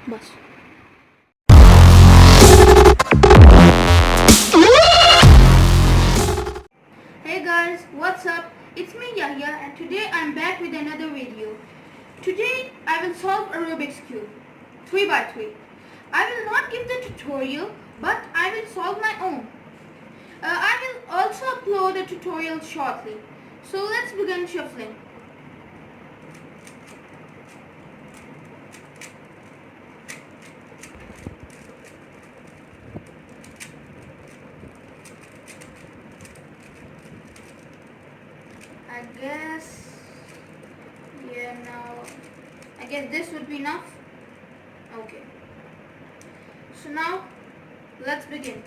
बस. Hey guys, what's up? It's me Yahya and today I'm back with another video. Today I will solve a Rubik's Cube 3 by 3. I will not give the tutorial but I will solve my own. I will also upload a tutorial shortly. So let's begin shuffling. I guess this would be enough. Okay. So now let's begin.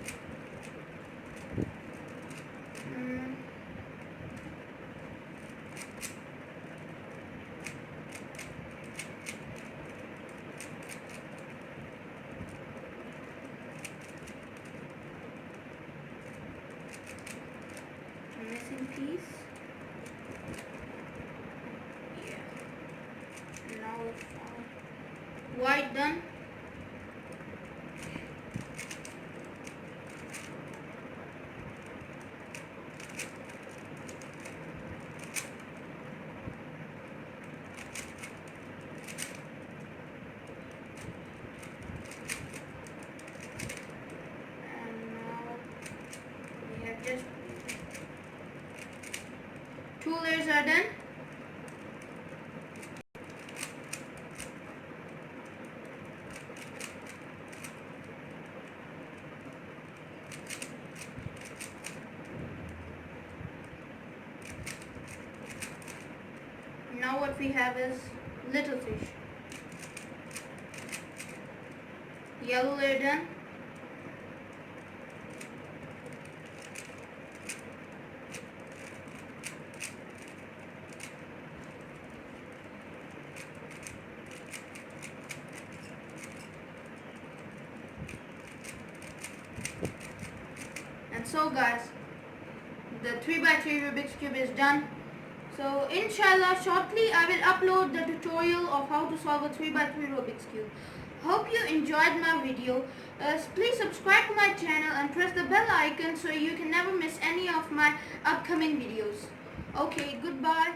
Missing piece. Yeah. Now it's white done. Just 2 layers are done. Now what we have is little fish. Yellow layer done. And so guys, the 3 by 3 Rubik's Cube is done. So inshallah shortly I will upload the tutorial of how to solve a 3 by 3 Rubik's Cube. Hope you enjoyed my video. Please subscribe to my channel and press the bell icon so you can never miss any of my upcoming videos. Okay, goodbye.